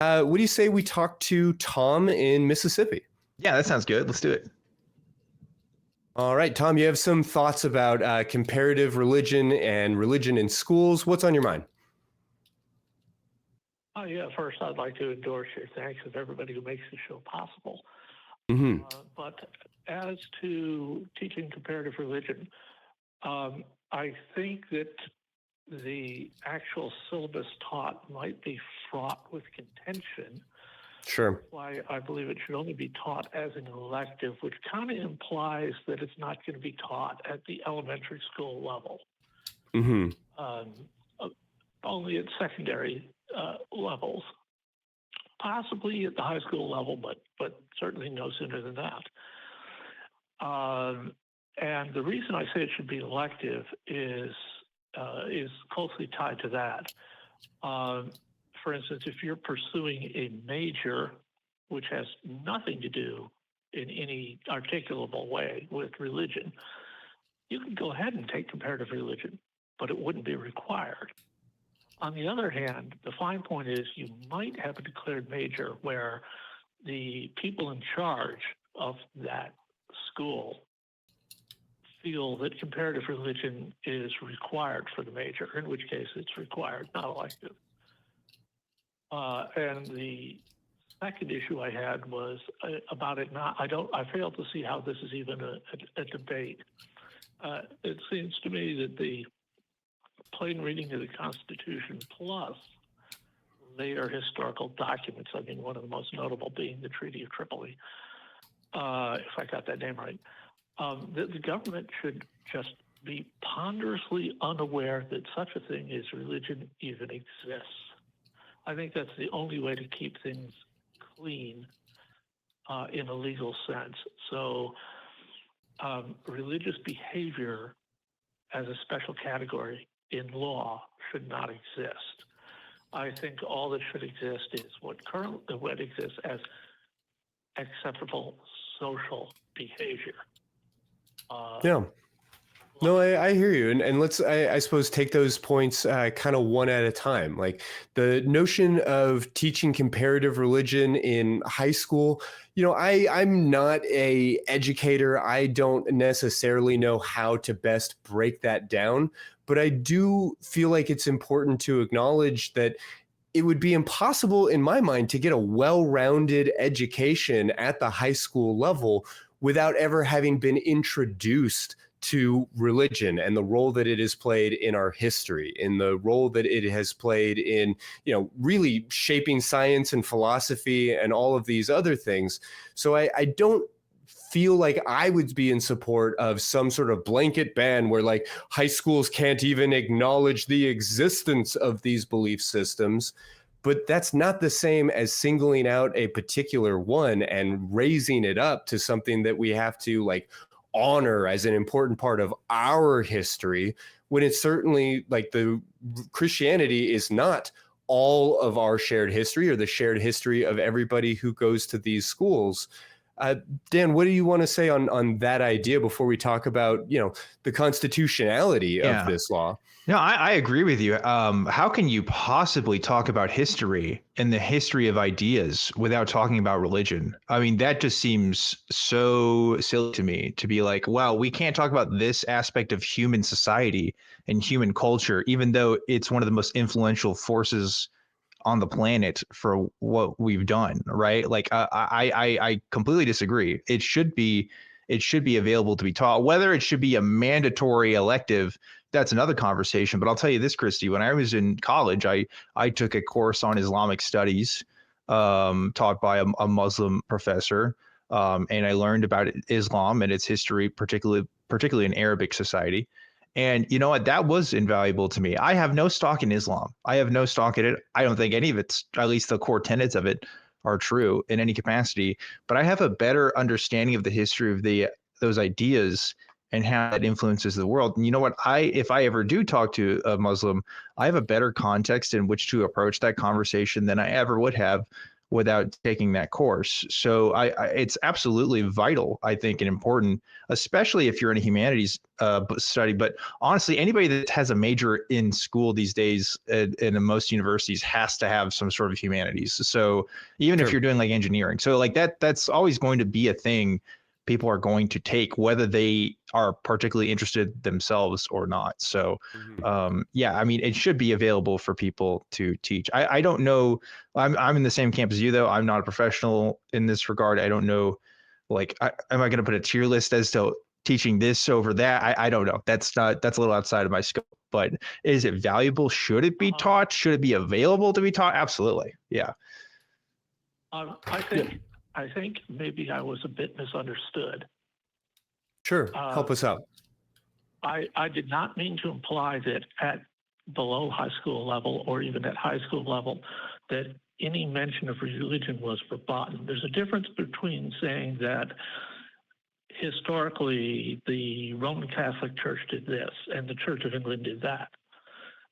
What do you say we talk to Tom in Mississippi? Yeah, that sounds good. Let's do it. All right, Tom, you have some thoughts about comparative religion and religion in schools. What's on your mind? Yeah, first I'd like to endorse your thanks of everybody who makes the show possible. Mm-hmm. But as to teaching comparative religion, I think that the actual syllabus taught might be fraught with contention. Sure. Why I believe it should only be taught as an elective, which kind of implies that it's not going to be taught at the elementary school level. Mm-hmm. Only at secondary levels, possibly at the high school level, but certainly no sooner than that. And the reason I say it should be elective is closely tied to that. For instance, if you're pursuing a major which has nothing to do in any articulable way with religion, you can go ahead and take comparative religion, but it wouldn't be required. On the other hand, the fine point is you might have a declared major where the people in charge of that school feel that comparative religion is required for the major, in which case it's required, not elective. And the second issue I had was about it not, I failed to see how this is even a debate. It seems to me that the plain reading of the Constitution plus later historical documents, I mean, one of the most notable being the Treaty of Tripoli, if I got that name right, that the government should just be ponderously unaware that such a thing as religion even exists. I think that's the only way to keep things clean in a legal sense. So religious behavior as a special category in law should not exist. I think all that should exist is what exists as acceptable social behavior. Yeah. No, I hear you. And let's, I suppose, take those points kind of one at a time. Like the notion of teaching comparative religion in high school, I'm not a educator. I don't necessarily know how to best break that down, but I do feel like it's important to acknowledge that it would be impossible in my mind to get a well-rounded education at the high school level without ever having been introduced to religion and the role that it has played in our history, in the role that it has played in, really shaping science and philosophy and all of these other things. So I don't feel like I would be in support of some sort of blanket ban where like high schools can't even acknowledge the existence of these belief systems. But that's not the same as singling out a particular one and raising it up to something that we have to like honor as an important part of our history, when it's certainly like the Christianity is not all of our shared history or the shared history of everybody who goes to these schools. Dan, what do you want to say on that idea before we talk about, the constitutionality of this law? No, I agree with you. How can you possibly talk about history and the history of ideas without talking about religion? I mean, that just seems so silly to me to be like, well, we can't talk about this aspect of human society and human culture, even though it's one of the most influential forces on the planet for what we've done, right? Like, I completely disagree. It should be available to be taught. Whether it should be a mandatory elective, that's another conversation. But I'll tell you this, Christy, when I was in college, I took a course on Islamic studies taught by a Muslim professor. And I learned about Islam and its history, particularly in Arabic society. And you know what? That was invaluable to me. I have no stock in Islam. I have no stock in it. I don't think any of it's, at least the core tenets of it, are true in any capacity. But I have a better understanding of the history of those ideas and how it influences the world. And you know what? If I ever do talk to a Muslim, I have a better context in which to approach that conversation than I ever would have without taking that course. So it's absolutely vital, I think, and important, especially if you're in a humanities study. But honestly, anybody that has a major in school these days in most universities has to have some sort of humanities. So even if you're doing like engineering, so like that's always going to be a thing people are going to take, whether they are particularly interested themselves or not. So yeah, I mean, it should be available for people to teach. I don't know. I'm in the same camp as you, though. I'm not a professional in this regard. I don't know, like, am I going to put a tier list as to teaching this over that? I don't know. That's a little outside of my scope. But is it valuable? Should it be taught? Should it be available to be taught? Absolutely. Yeah. I think maybe I was a bit misunderstood. Sure. Help us out. I did not mean to imply that at below high school level or even at high school level that any mention of religion was verboten. There's a difference between saying that historically the Roman Catholic Church did this and the Church of England did that,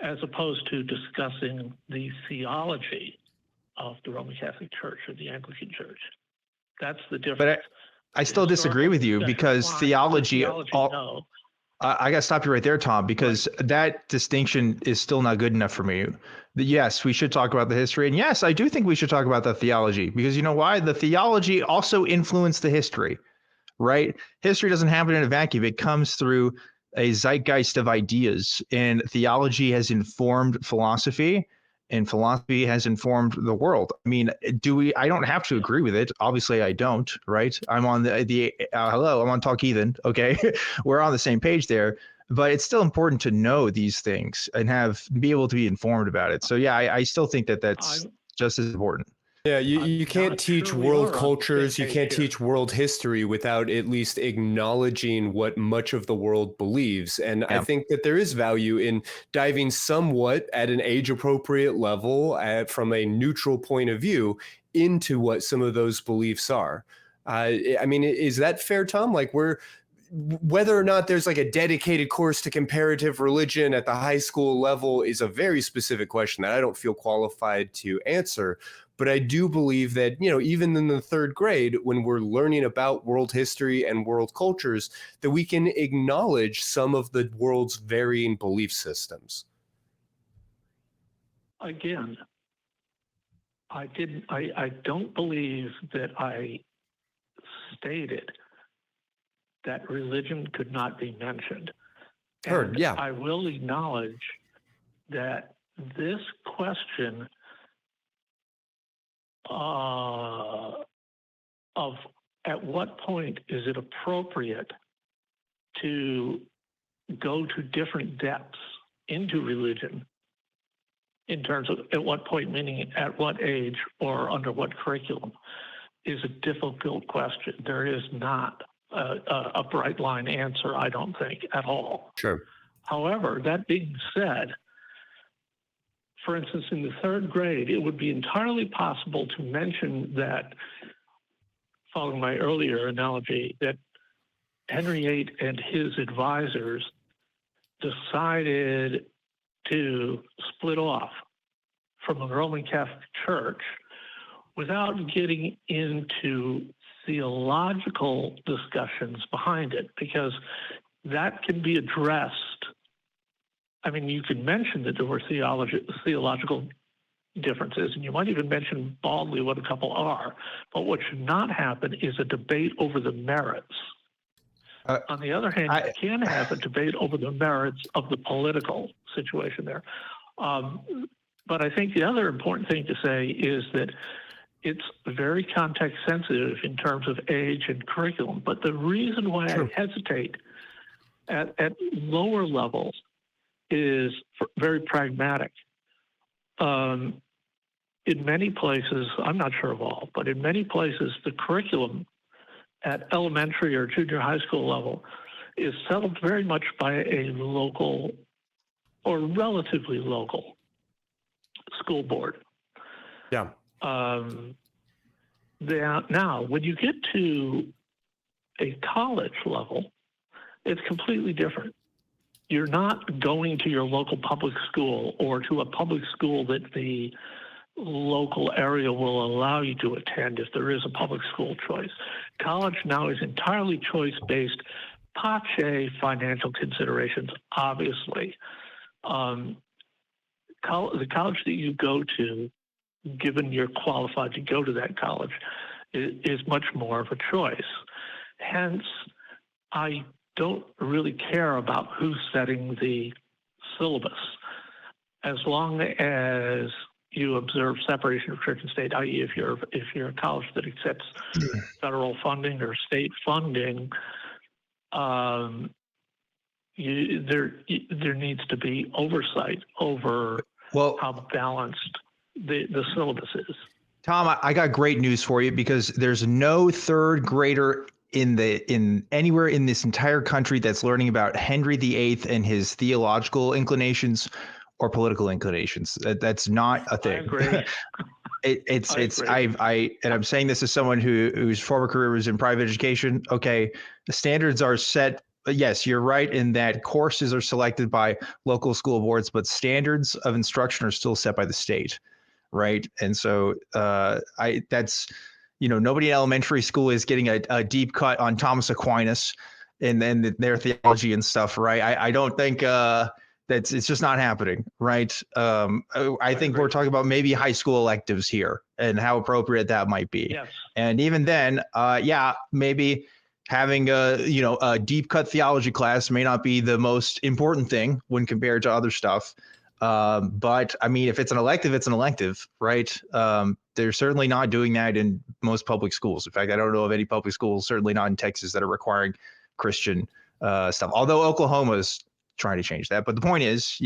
as opposed to discussing the theology of the Roman Catholic Church or the Anglican Church. That's the difference. But I still disagree with you, because theology no. I got to stop you right there, Tom, because that distinction is still not good enough for me. Yes, we should talk about the history. And yes, I do think we should talk about the theology, because you know why? The theology also influenced the history, right? History doesn't happen in a vacuum. It comes through a zeitgeist of ideas, and theology has informed philosophy, and philosophy has informed the world. I mean, I don't have to agree with it. Obviously I don't, right? I'm on hello, I'm on Talk Heathen. Okay. We're on the same page there, but it's still important to know these things and be able to be informed about it. So yeah, I still think that's just as important. Yeah, you can't teach world cultures, you can't teach world history without at least acknowledging what much of the world believes. And I think that there is value in diving somewhat at an age-appropriate level from a neutral point of view into what some of those beliefs are. I mean, is that fair, Tom? Like whether or not there's like a dedicated course to comparative religion at the high school level is a very specific question that I don't feel qualified to answer. But I do believe that, even in the third grade, when we're learning about world history and world cultures, that we can acknowledge some of the world's varying belief systems. Again, I don't believe that I stated that religion could not be mentioned. Heard, yeah. I will acknowledge that this question of at what point is it appropriate to go to different depths into religion in terms of at what point, meaning at what age or under what curriculum, is a difficult question. There is not a bright line answer, I don't think, at all. Sure. However, that being said, for instance, in the third grade, it would be entirely possible to mention that, following my earlier analogy, that Henry VIII and his advisors decided to split off from the Roman Catholic Church without getting into theological discussions behind it, because that can be addressed. I mean, you could mention that there were theological differences, and you might even mention baldly what a couple are, but what should not happen is a debate over the merits. On the other hand, you can have a debate over the merits of the political situation there. But I think the other important thing to say is that it's very context sensitive in terms of age and curriculum. But the reason why I hesitate at lower levels is very pragmatic. In many places, I'm not sure of all, but in many places, the curriculum at elementary or junior high school level is settled very much by a local or relatively local school board. Yeah. Now, when you get to a college level, it's completely different. You're not going to your local public school or to a public school that the local area will allow you to attend if there is a public school choice. College now is entirely choice-based, pace financial considerations, obviously. The college that you go to, given you're qualified to go to that college, is much more of a choice. Hence, I don't really care about who's setting the syllabus, as long as you observe separation of church and state, i.e., if you're a college that accepts federal funding or state funding, there needs to be oversight over how balanced the syllabus is. Tom, I got great news for you, because there's no third grader in anywhere in this entire country that's learning about Henry VIII and his theological inclinations or political inclinations. That's not a thing. I agree. And I'm saying this as someone whose former career was in private education. Okay, the standards are set. Yes, you're right in that courses are selected by local school boards, but standards of instruction are still set by the state, right? And so nobody in elementary school is getting a deep cut on Thomas Aquinas and then their theology and stuff, right? I don't think it's just not happening, right? I think we're talking about maybe high school electives here and how appropriate that might be. Yes. And even then, maybe having a deep cut theology class may not be the most important thing when compared to other stuff. But I mean, if it's an elective, it's an elective, right? They're certainly not doing that in most public schools. In fact, I don't know of any public schools, certainly not in Texas, that are requiring Christian stuff. Although Oklahoma's trying to change that. But the point is,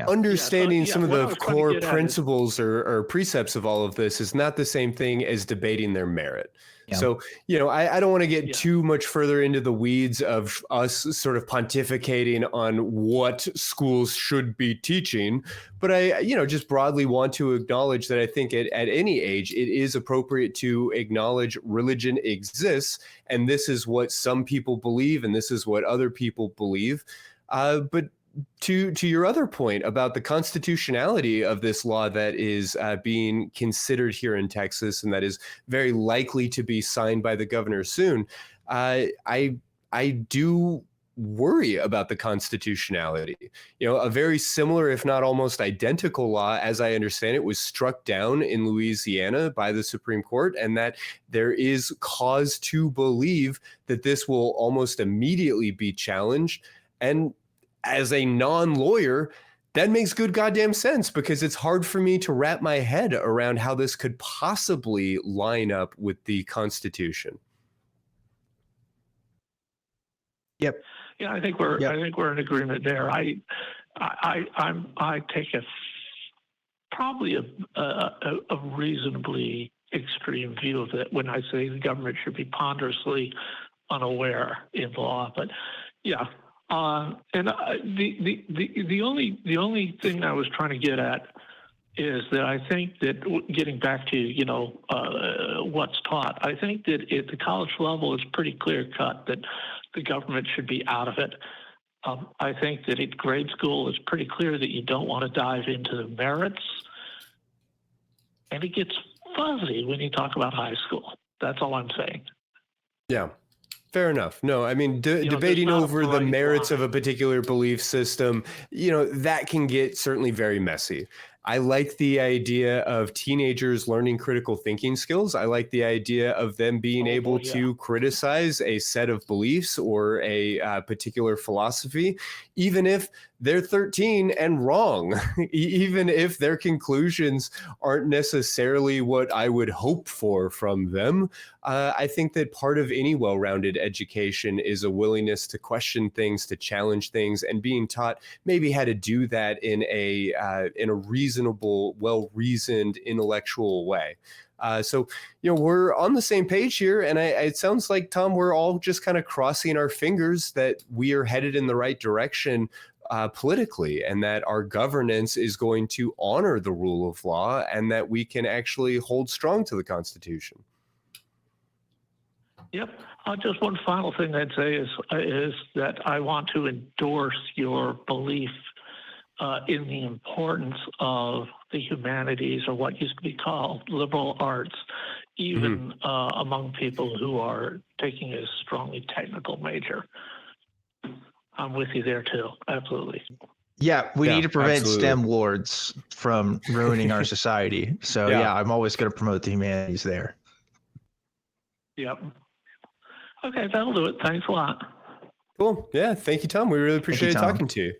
understanding some of the core principles or precepts of all of this is not the same thing as debating their merit. Yeah. So, I don't want to get too much further into the weeds of us sort of pontificating on what schools should be teaching. But I, just broadly want to acknowledge that I think at any age, it is appropriate to acknowledge religion exists. And this is what some people believe, and this is what other people believe. But to your other point about the constitutionality of this law that is being considered here in Texas and that is very likely to be signed by the governor soon, I do worry about the constitutionality. A very similar, if not almost identical law, as I understand it, was struck down in Louisiana by the Supreme Court, and that there is cause to believe that this will almost immediately be challenged. And as a non-lawyer, that makes good goddamn sense, because it's hard for me to wrap my head around how this could possibly line up with the Constitution. Yep. Yeah, I think we're in agreement there. I take probably a reasonably extreme view of it when I say the government should be ponderously unaware in law. But yeah. And the only thing I was trying to get at is that I think that, getting back to what's taught, I think that at the college level it's pretty clear cut that the government should be out of it. I think that at grade school it's pretty clear that you don't want to dive into the merits, and it gets fuzzy when you talk about high school. That's all I'm saying. Yeah. Fair enough. No, I mean, debating over the merits of a particular belief system, that can get certainly very messy. I like the idea of teenagers learning critical thinking skills. I like the idea of them being able to criticize a set of beliefs or a particular philosophy, even if they're 13 and wrong, even if their conclusions aren't necessarily what I would hope for from them. I think that part of any well-rounded education is a willingness to question things, to challenge things, and being taught maybe how to do that in a reasonable, well-reasoned, intellectual way. So, we're on the same page here, and it sounds like, Tom, we're all just kind of crossing our fingers that we are headed in the right direction politically, and that our governance is going to honor the rule of law, and that we can actually hold strong to the Constitution. Yep. Just one final thing I'd say is that I want to endorse your belief in the importance of the humanities, or what used to be called liberal arts, even among people who are taking a strongly technical major. I'm with you there too. Absolutely. Yeah, we need to prevent absolutely. STEM lords from ruining our society. So yeah, I'm always going to promote the humanities there. Yep. Okay, that'll do it. Thanks a lot. Cool. Yeah. Thank you, Tom. We really appreciate Tom. talking to you.